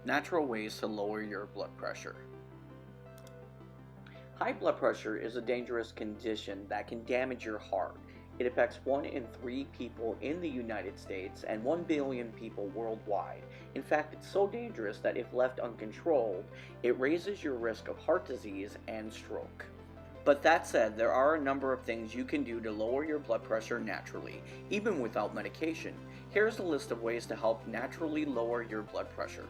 Natural ways to lower your blood pressure. High blood pressure is a dangerous condition that can damage your heart. It affects 1 in 3 people in the United States and 1 billion people worldwide. In fact, it's so dangerous that if left uncontrolled, it raises your risk of heart disease and stroke. But that said, there are a number of things you can do to lower your blood pressure naturally, even without medication. Here's a list of ways to help naturally lower your blood pressure.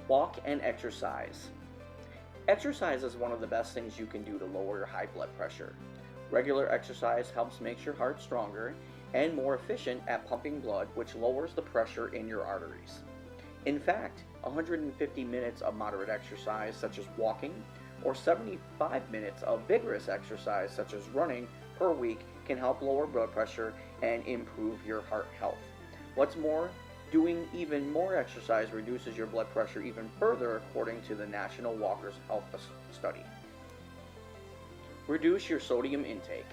Walk and exercise. Exercise is one of the best things you can do to lower your high blood pressure. Regular exercise helps make your heart stronger and more efficient at pumping blood, which lowers the pressure in your arteries. In fact, 150 minutes of moderate exercise, such as walking, or 75 minutes of vigorous exercise, such as running, per week can help lower blood pressure and improve your heart health. What's more, doing even more exercise reduces your blood pressure even further, according to the National Walkers Health Study. Reduce your sodium intake.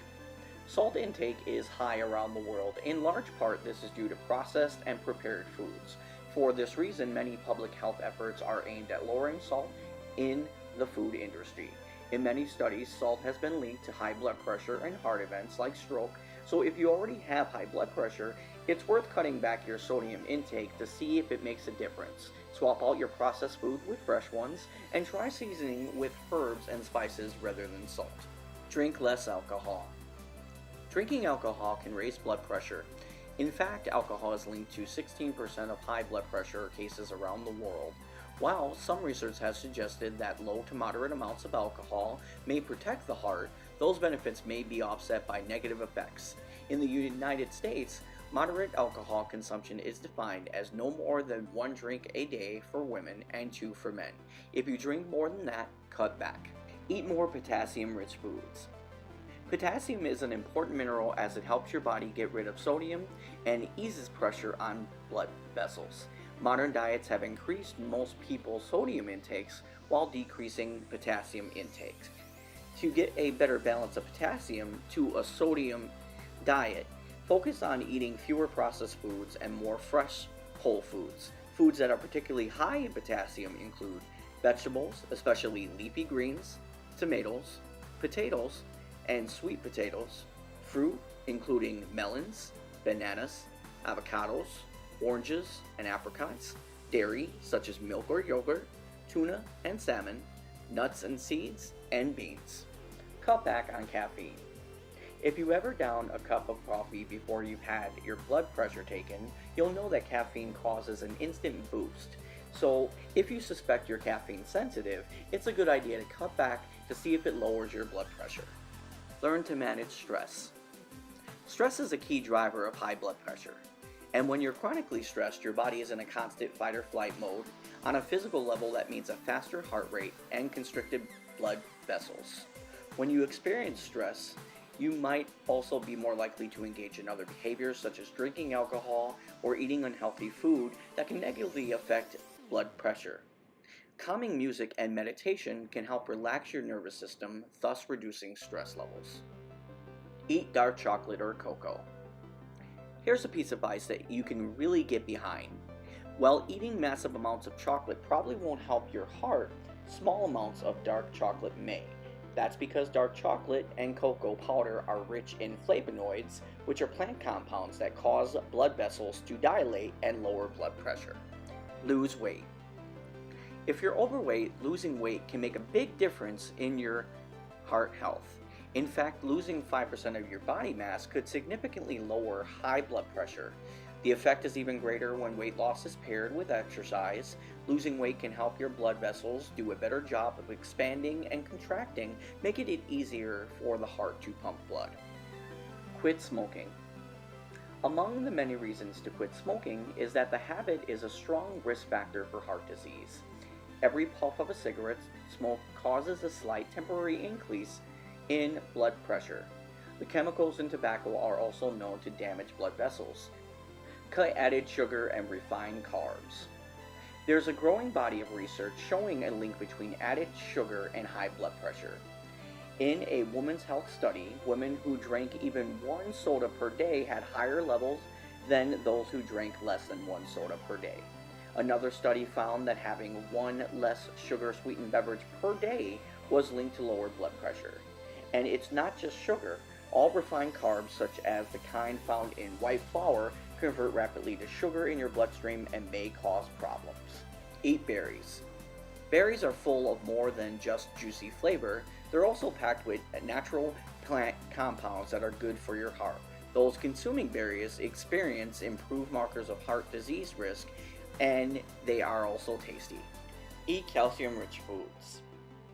Salt intake is high around the world. In large part, this is due to processed and prepared foods. For this reason, many public health efforts are aimed at lowering salt in the food industry. In many studies, salt has been linked to high blood pressure and heart events like stroke, so if you already have high blood pressure, it's worth cutting back your sodium intake to see if it makes a difference. Swap out your processed food with fresh ones, and try seasoning with herbs and spices rather than salt. Drink less alcohol. Drinking alcohol can raise blood pressure. In fact, alcohol is linked to 16% of high blood pressure cases around the world. While some research has suggested that low to moderate amounts of alcohol may protect the heart, those benefits may be offset by negative effects. In the United States, moderate alcohol consumption is defined as no more than 1 drink a day for women and 2 for men. If you drink more than that, cut back. Eat more potassium-rich foods. Potassium is an important mineral as it helps your body get rid of sodium and eases pressure on blood vessels. Modern diets have increased most people's sodium intakes while decreasing potassium intakes. To get a better balance of potassium to a sodium diet, focus on eating fewer processed foods and more fresh, whole foods. Foods that are particularly high in potassium include vegetables, especially leafy greens, tomatoes, potatoes, and sweet potatoes, fruit, including melons, bananas, avocados, oranges, and apricots, dairy, such as milk or yogurt, tuna and salmon, nuts and seeds, and beans. Cut back on caffeine. If you ever down a cup of coffee before you've had your blood pressure taken, you'll know that caffeine causes an instant boost. So, if you suspect you're caffeine sensitive, it's a good idea to cut back to see if it lowers your blood pressure. Learn to manage stress. Stress is a key driver of high blood pressure. And when you're chronically stressed, your body is in a constant fight or flight mode. On a physical level, that means a faster heart rate and constricted blood vessels. When you experience stress, you might also be more likely to engage in other behaviors such as drinking alcohol or eating unhealthy food that can negatively affect blood pressure. Calming music and meditation can help relax your nervous system, thus reducing stress levels. Eat dark chocolate or cocoa. Here's a piece of advice that you can really get behind. While eating massive amounts of chocolate probably won't help your heart, small amounts of dark chocolate may. That's because dark chocolate and cocoa powder are rich in flavonoids, which are plant compounds that cause blood vessels to dilate and lower blood pressure. Lose weight. If you're overweight, losing weight can make a big difference in your heart health. In fact, losing 5% of your body mass could significantly lower high blood pressure. The effect is even greater when weight loss is paired with exercise. Losing weight can help your blood vessels do a better job of expanding and contracting, making it easier for the heart to pump blood. Quit smoking. Among the many reasons to quit smoking is that the habit is a strong risk factor for heart disease. Every puff of a cigarette smoke causes a slight temporary increase in blood pressure. The chemicals in tobacco are also known to damage blood vessels. Cut added sugar and refined carbs. There's a growing body of research showing a link between added sugar and high blood pressure. In a women's health study, women who drank even 1 soda per day had higher levels than those who drank less than 1 soda per day. Another study found that having one less sugar sweetened beverage per day was linked to lower blood pressure. And it's not just sugar. All refined carbs, such as the kind found in white flour, convert rapidly to sugar in your bloodstream and may cause problems. Eat berries. Berries are full of more than just juicy flavor. They're also packed with natural plant compounds that are good for your heart. Those consuming berries experience improved markers of heart disease risk, and they are also tasty. Eat calcium-rich foods.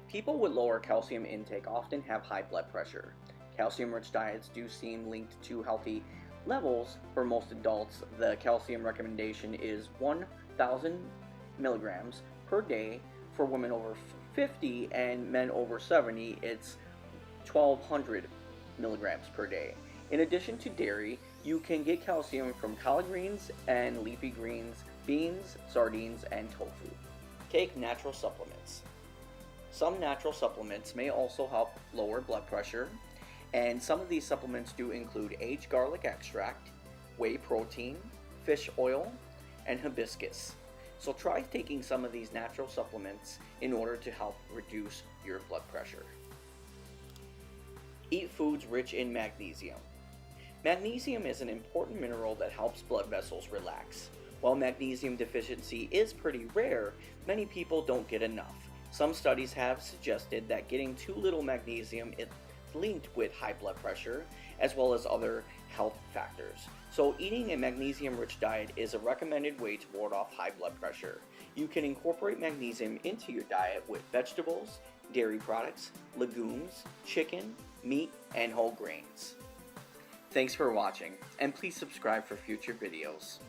People with lower calcium intake often have high blood pressure. Calcium-rich diets do seem linked to healthy levels. For most adults, the calcium recommendation is 1,000 milligrams per day. For women over 50 and men over 70, it's 1,200 milligrams per day. In addition to dairy, you can get calcium from collard greens and leafy greens, beans, sardines, and tofu. Take natural supplements. Some natural supplements may also help lower blood pressure, and some of these supplements do include aged garlic extract, whey protein, fish oil, and hibiscus. So try taking some of these natural supplements in order to help reduce your blood pressure. Eat foods rich in magnesium. Magnesium is an important mineral that helps blood vessels relax. While magnesium deficiency is pretty rare, many people don't get enough. Some studies have suggested that getting too little magnesium is linked with high blood pressure, as well as other health factors. So eating a magnesium-rich diet is a recommended way to ward off high blood pressure. You can incorporate magnesium into your diet with vegetables, dairy products, legumes, chicken, meat, and whole grains. Thanks for watching, and please subscribe for future videos.